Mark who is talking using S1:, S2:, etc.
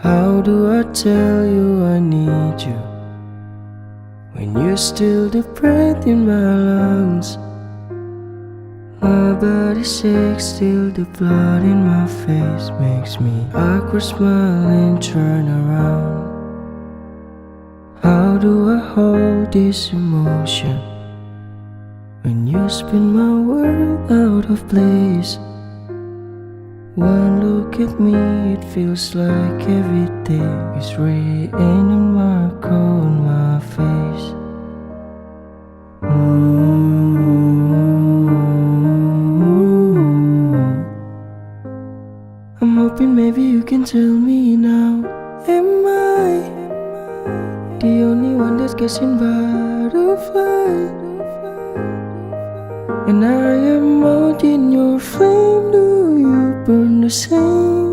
S1: How do I tell you I need you when you're still the breath in my lungs? My body shakes, still the blood in my face makes me awkward, smile and turn around. How do I hold this emotion when you spin my world out of place? One look at me, it feels like everything is raining on my cold on my face. I'm hoping maybe you can tell me now. Am I the only one that's catching butterfly? And I am out in your flame. Do you burn the same?